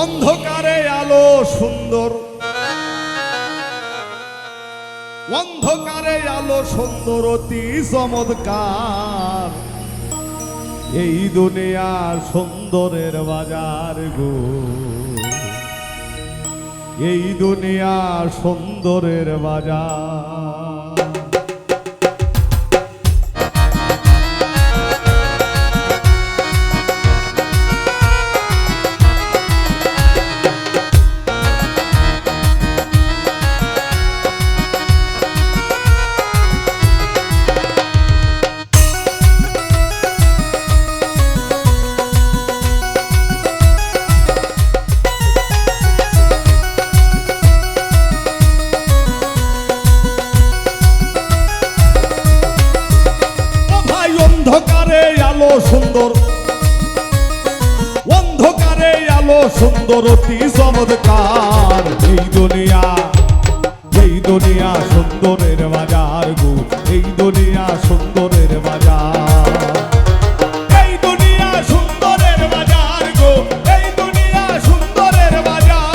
অন্ধকারে আলো সুন্দর, অন্ধকারে আলো সুন্দর অতি চমৎকার। এই দুনিয়া সুন্দরের বাজার গো, এই দুনিয়া সুন্দরের বাজার। অন্ধকারে আলো সুন্দর, অন্ধকারে আলো সুন্দর অতি চমৎকার। এই দুনিয়া, এই দুনিয়া সুন্দরের বাজার গো, এই দুনিয়া সুন্দরের বাজার। এই দুনিয়া সুন্দরের বাজার গো, এই দুনিয়া সুন্দরের বাজার।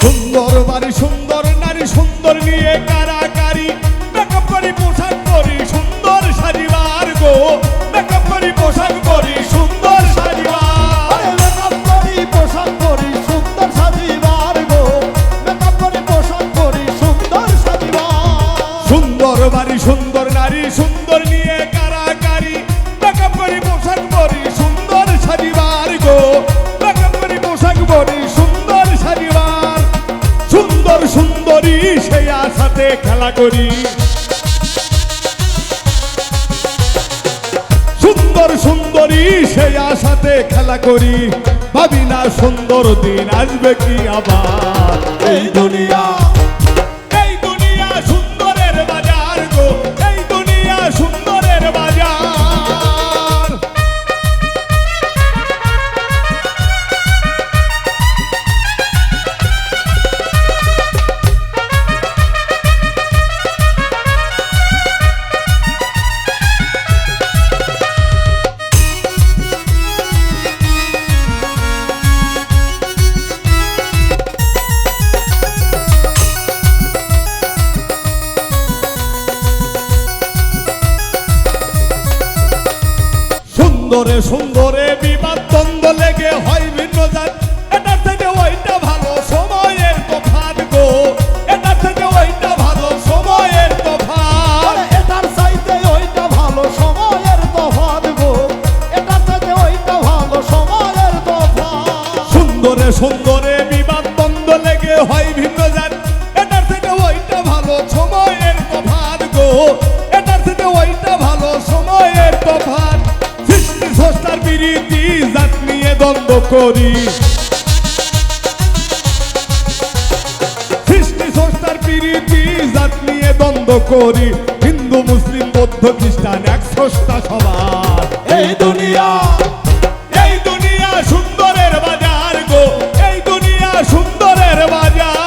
সুন্দর বাড়ি, সুন্দর নারী, সুন্দর নিয়ে কারাকারি। মেকআপ করি, পোশাক পরি, সুন্দর সাজিবার গো। মেকআপ করি, পোশাক পরি, সুন্দর সাজিবার। মেকআপ করি, পোশাক পরি, সুন্দর সাজিবার গো। মেকআপ করি, পোশাক পরি, সুন্দর সাজিবার। সুন্দর বাড়ি, সুন্দর নারী, সুন্দর নিয়ে কারাকারি। মেকআপ করি, পোশাক পরি, সুন্দর সাজিবার গো। মেকআপ করি, পোশাক পরি, সুন্দর সাজিবার। সুন্দর সুন্দরী সেই আশাতে খেলা করি, সুন্দর সুন্দরী সেই আশাতে খেলা করি। ভাবি না সুন্দর দিন আসবে কি আবার। এই দুনিয়া, এই দুনিয়া সুন্দরের বাজার গো, এই দুনিয়া সুন্দরের বাজার। সুন্দরে সুন্দরে বিবাদ দ্বন্দ্ব লেগে হয় ভিন্ন জাত। এটার থেকে ওইটা ভালো, সময়ের তফাৎ গো। এটার থেকে ওইটা ভালো, সময়ের তফাৎ। এটার চাইতে ওইটা ভালো, সময়ের তফাৎ গো। এটার চাইতে ওইটা ভালো, সময়ের তফাৎ। সুন্দরে সুন্দরে বিবাদ দ্বন্দ্ব লেগে হয় ভিন্ন জাত। এটার থেকে ওইটা ভালো, সময়ের তফাৎ গো। এটার থেকে ওইটা ভালো, সময়ের তফাৎ। সৃষ্টি স্রষ্টার বিরীতি জাত নিয়ে দ্বন্দ্ব করি, সৃষ্টি স্রষ্টার বিরীতি জাত নিয়ে দ্বন্দ্ব করি। হিন্দু মুসলিম বৌদ্ধ খ্রিস্টান এক স্রষ্টা সবার। এই দুনিয়া, এই দুনিয়া সুন্দরের বাজার গো, এই দুনিয়া সুন্দরের বাজার।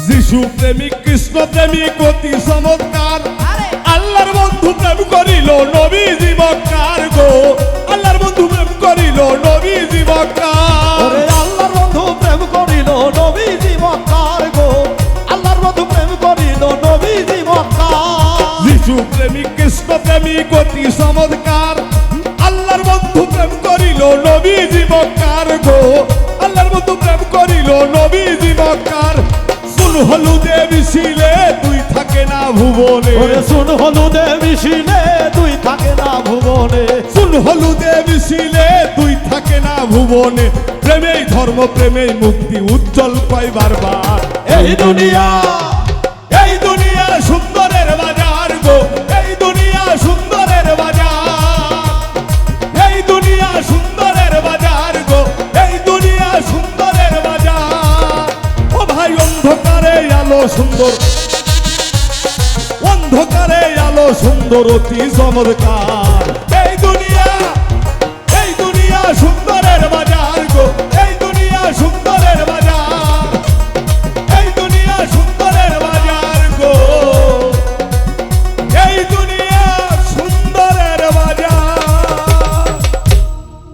যিশু প্রেমিক, কৃষ্ণ প্রেমিক অতি চমৎকার। আল্লাহর বন্ধু প্রেম করিল নবীজি বক্কার গো। আল্লাহর বন্ধু প্রেম করিল নবীজি বক্কার। ওরে আল্লাহর বন্ধু প্রেম করিল নবীজি বক্কার গো। আল্লাহর বন্ধু প্রেম করিল নবীজি বক্কার। যিশু প্রেমিক, কৃষ্ণ প্রেমিক অতি চমৎকার। নবীজি মক্কার গো আল্লাহর মতো প্রেম করিল নবীজি মক্কার চুল হলুদে মিশিলে তুই থাকে না ভুবনে ওরে শুন হলুদে মিশিলে তুই থাকে না ভুবনে চুল হলুদে মিশিলে তুই থাকে না ভুবনে প্রেমেই ধর্ম প্রেমেই মুক্তি উজ্জ্বল পাই বারবার এই দুনিয়া এই দুনিয়া সুন্দরের বাজার গো এই দুনিয়া সুন্দরের বাজার এই দুনিয়া সুন্দরের বাজার গো এই দুনিয়া সুন্দরের বাজার ও ভাই অন্ধকারে আলো সুন্দর অন্ধকারে আলো সুন্দর অতি চমৎকার